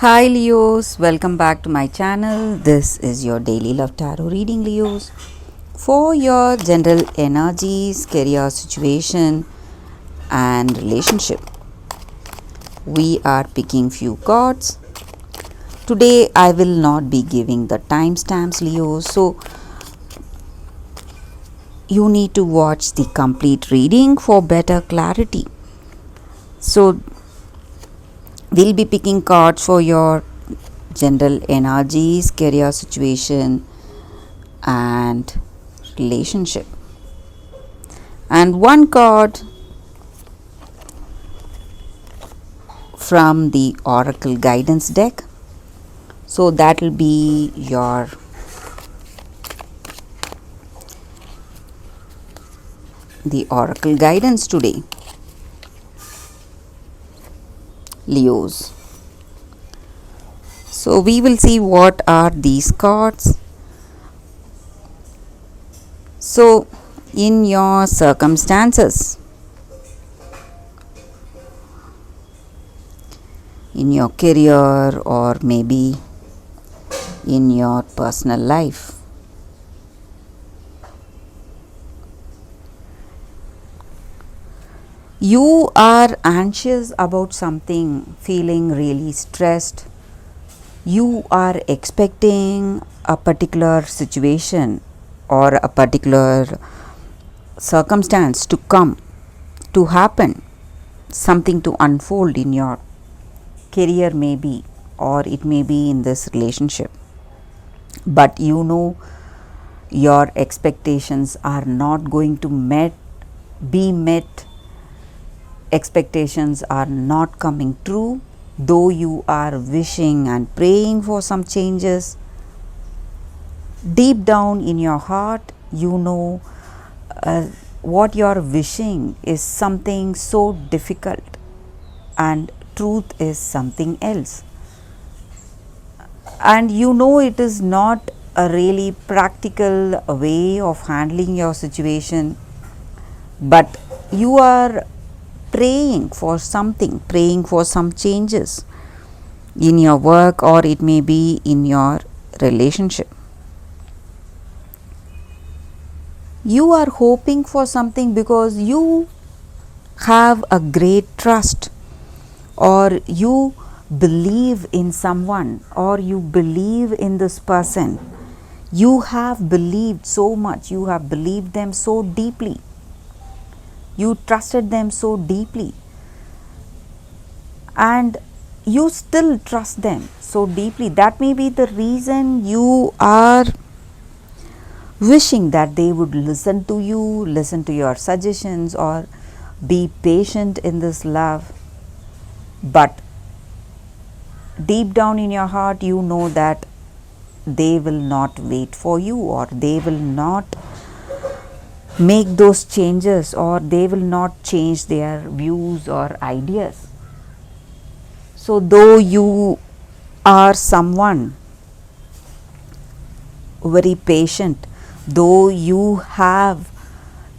Hi Leos, welcome back to my channel. This is your daily love tarot reading, Leos. For your general energies, career situation, and relationship, we are picking few cards. Today, I will not be giving the timestamps, Leos. So, you need to watch the complete reading for better clarity. So, we'll be picking cards for your general energies, career situation, and relationship. And one card from the Oracle Guidance deck. So that will be your the Oracle Guidance today, Leos. So we will see what are these cards. So in your circumstances, in your career, or maybe in your personal life, you are anxious about something, feeling really stressed. You are expecting a particular situation or a particular circumstance to come, to happen, something to unfold in your career, maybe, or it may be in this relationship. But you know your expectations are not going to be met. Expectations are not coming true, though you are wishing and praying for some changes. Deep down in your heart, you know what you're wishing is something so difficult, and truth is something else. And you know it is not a really practical way of handling your situation, but you are praying for something, praying for some changes in your work, or it may be in your relationship. You are hoping for something because you have a great trust, or you believe in someone, or you believe in this person. You have believed so much, you have believed them so deeply, you trusted them so deeply, and you still trust them so deeply. That may be the reason you are wishing that they would listen to you, listen to your suggestions, or be patient in this love. But deep down in your heart, you know that they will not wait for you, or they will not make those changes, or they will not change their views or ideas. So though you are someone very patient, though you have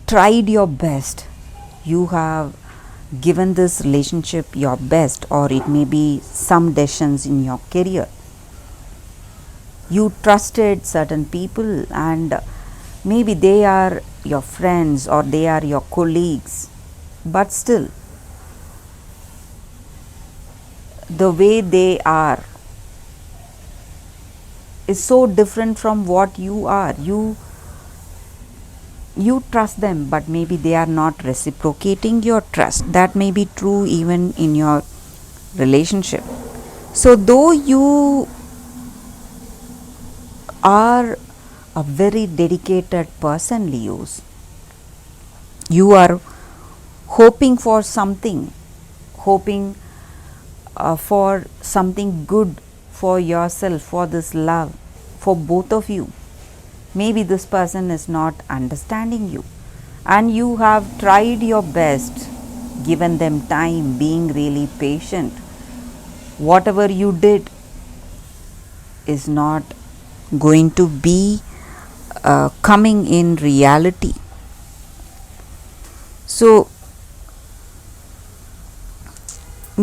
tried your best, you have given this relationship your best, or it may be some decisions in your career, you trusted certain people, and maybe they are your friends or they are your colleagues, but still the way they are is so different from what you are. You trust them, but maybe they are not reciprocating your trust. That may be true even in your relationship. So though you are a very dedicated person, Leos, you are hoping for something, hoping for something good for yourself, for this love, for both of you. Maybe this person is not understanding you, and you have tried your best, given them time, being really patient. Whatever you did is not going to be coming in reality. So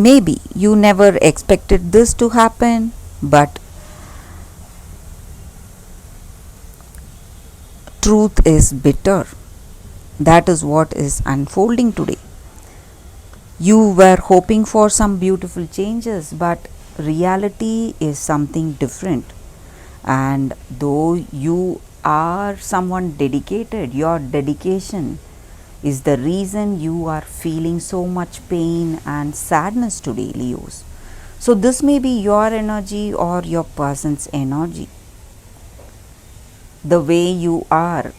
maybe you never expected this to happen, but truth is bitter. That is what is unfolding today. You were hoping for some beautiful changes, but reality is something different. And though you are someone dedicated, your dedication is the reason you are feeling so much pain and sadness today, Leos. So, this may be your energy or your person's energy. The way you are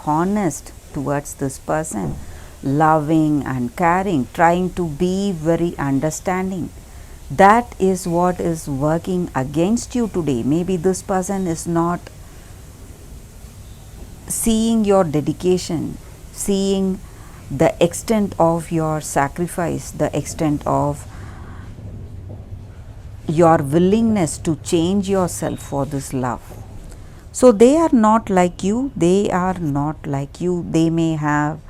honest towards this person, loving and caring, trying to be very understanding, that is what is working against you today. Maybe this person is not seeing your dedication, seeing the extent of your sacrifice, the extent of your willingness to change yourself for this love. So they are not like you, they are not like you. They may have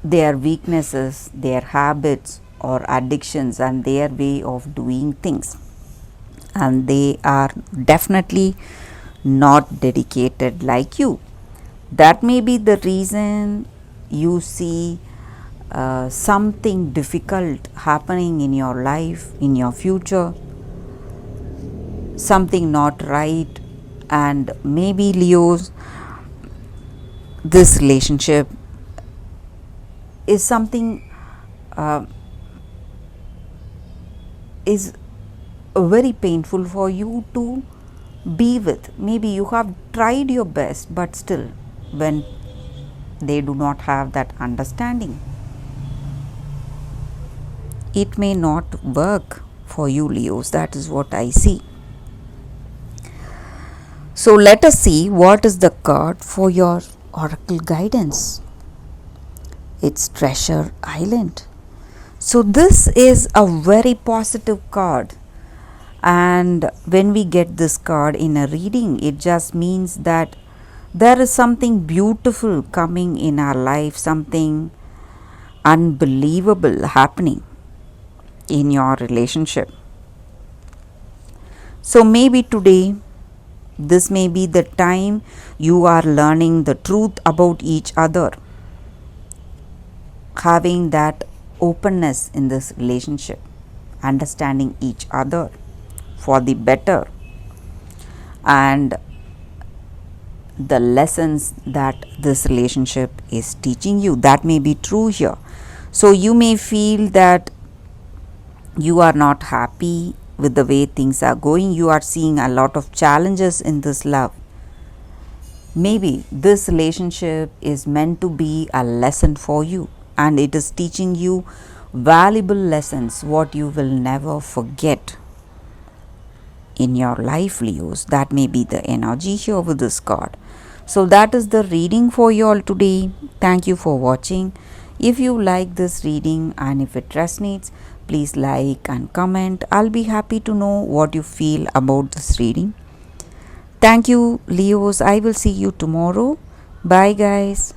their weaknesses, their habits or addictions and their way of doing things, and they are definitely not dedicated like you. That may be the reason you see something difficult happening in your life, in your future, something not right, and maybe Leos, this relationship is something is very painful for you to be with. Maybe you have tried your best, but still, when they do not have that understanding, it may not work for you, Leos. That is what I see. So let us see what is the card for your oracle guidance. It's Treasure Island. So this is a very positive card, and when we get this card in a reading, it just means that there is something beautiful coming in our life, something unbelievable happening in your relationship. So maybe today, this may be the time you are learning the truth about each other, having that openness in this relationship, understanding each other for the better, and the lessons that this relationship is teaching you, that may be true here. So you may feel that you are not happy with the way things are going, you are seeing a lot of challenges in this love. Maybe this relationship is meant to be a lesson for you, and it is teaching you valuable lessons, what you will never forget in your life, Leos. That may be the energy here with this card. So that is the reading for you all today. Thank you for watching. If you like this reading and if it resonates, please like and comment. I'll be happy to know what you feel about this reading. Thank you, Leos. I will see you tomorrow. Bye, guys.